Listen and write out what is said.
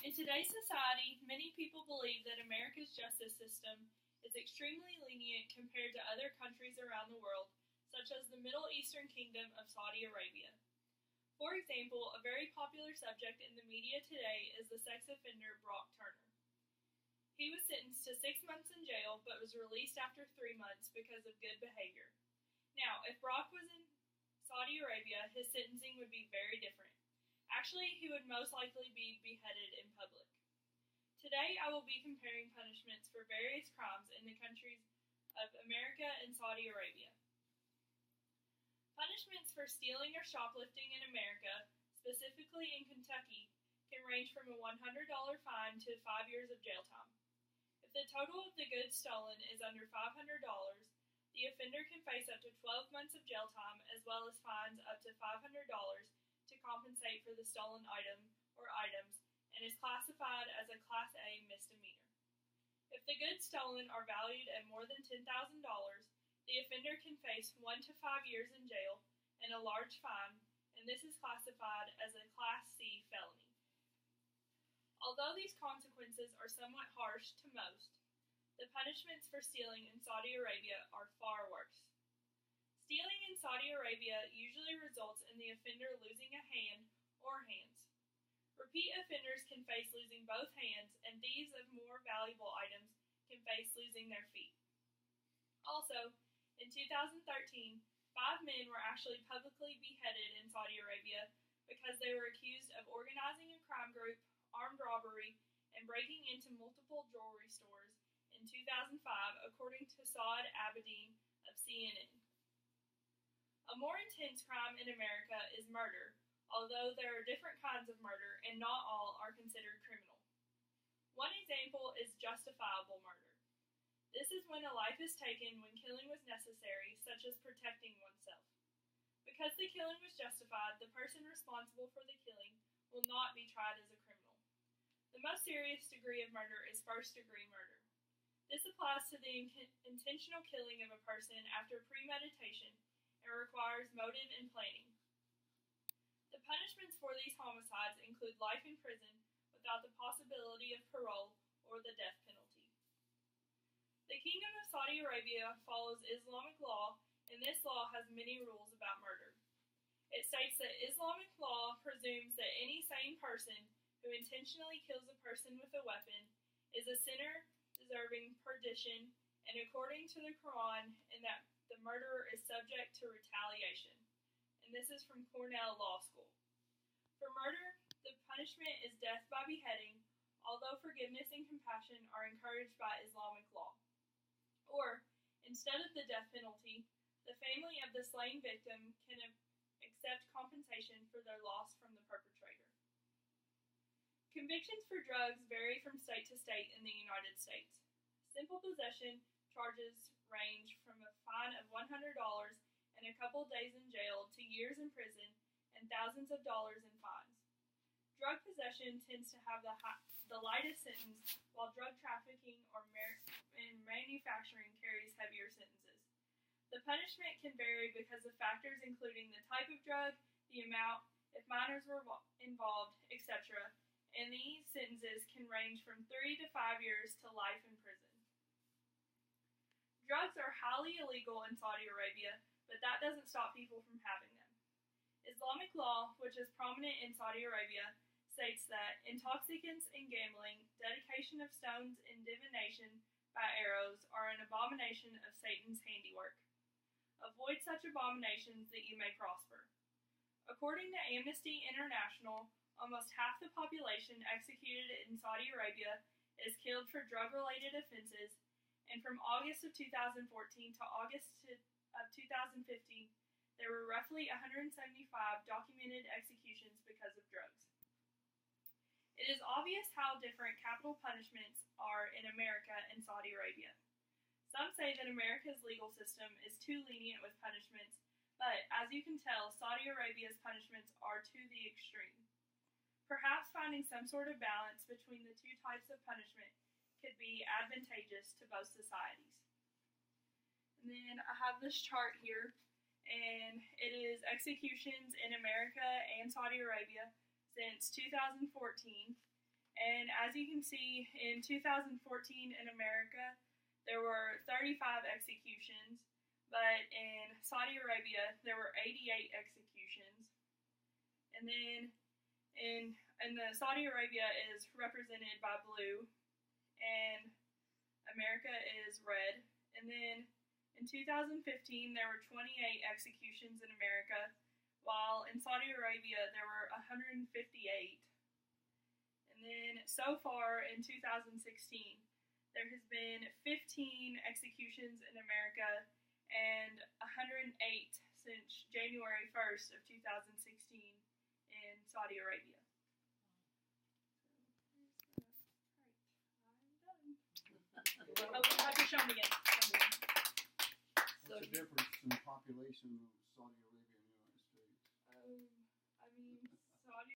In today's society, many people believe that America's justice system is extremely lenient compared to other countries around the world, such as the Middle Eastern Kingdom of Saudi Arabia. For example, a very popular subject in the media today is the sex offender Brock Turner. He was sentenced to 6 months in jail but was released after 3 months because of good behavior. Now, if Brock was in Saudi Arabia, his sentencing would be very different. Actually, he would most likely be beheaded in public. Today, I will be comparing punishments for various crimes in the countries of America and Saudi Arabia. Punishments for stealing or shoplifting in America, specifically in Kentucky, can range from a $100 fine to 5 years of jail time. If the total of the goods stolen is under $500, the offender can face up to 12 months of jail time as well as fines up to $500 to compensate for the stolen item or items and is classified as a Class A misdemeanor. If the goods stolen are valued at more than $10,000, the offender can face 1 to 5 years in jail and a large fine, and this is classified as a Class C felony. Although these consequences are somewhat harsh to most, the punishments for stealing in Saudi Arabia are far worse. Stealing in Saudi Arabia usually results in the offender losing a hand or hands. Repeat offenders can face losing both hands, and thieves of more valuable items can face losing their feet. Also, in 2013, 5 men were actually publicly beheaded in Saudi Arabia because they were accused of organizing a crime group, armed robbery, and breaking into multiple jewelry stores in 2005, according to Saad Abedin of CNN. A more intense crime in America is murder, although there are different kinds of murder and not all are considered criminal. One example is justifiable murder. This is when a life is taken when killing was necessary, such as protecting oneself. Because the killing was justified, the person responsible for the killing will not be tried as a criminal. The most serious degree of murder is first-degree murder. This applies to the intentional killing of a person after premeditation and requires motive and planning. The punishments for these homicides include life in prison without the possibility of parole or the death penalty. The Kingdom of Saudi Arabia follows Islamic law, and this law has many rules about murder. It states that Islamic law presumes that any sane person who intentionally kills a person with a weapon is a sinner deserving perdition, and according to the Quran, and that the murderer is subject to retaliation. And this is from Cornell Law School. For murder, the punishment is death by beheading, although forgiveness and compassion are encouraged by Islamic law. Or, instead of the death penalty, the family of the slain victim can accept compensation for their loss from the perpetrator. Convictions for drugs vary from state to state in the United States. Simple possession charges range from a fine of $100 and a couple days in jail to years in prison and thousands of dollars in fines. Drug possession tends to have the lightest sentence, while drug trafficking and manufacturing carries heavier sentences. The punishment can vary because of factors including the type of drug, the amount, if minors were involved, etc., and these sentences can range from 3 to 5 years to life in prison. Drugs are highly illegal in Saudi Arabia, but that doesn't stop people from having them. Islamic law, which is prominent in Saudi Arabia, states that intoxicants and gambling, dedication of stones and divination by arrows are an abomination of Satan's handiwork. Avoid such abominations that you may prosper. According to Amnesty International, almost half the population executed in Saudi Arabia is killed for drug-related offenses, and from August of 2014 to August of 2015, there were roughly 175 documented executions because of drugs. It is obvious how different capital punishments are in America and Saudi Arabia. Some say that America's legal system is too lenient with punishments, but as you can tell, Saudi Arabia's punishments are to the extreme. Perhaps finding some sort of balance between the two types of punishment could be advantageous to both societies. And then I have this chart here, and it is executions in America and Saudi Arabia since 2014, And as you can see, in 2014 in America, there were 35 executions, but in Saudi Arabia, there were 88 executions. And then in the Saudi Arabia is represented by blue, and America is red. And then in 2015, there were 28 executions in America, while in Saudi Arabia, there were 158. And then so far in 2016, there has been 15 executions in America and 108 since January 1st of 2016 in Saudi Arabia. Oh, we have to show them again. What's the difference in population of Saudi Arabia and the United States? I mean,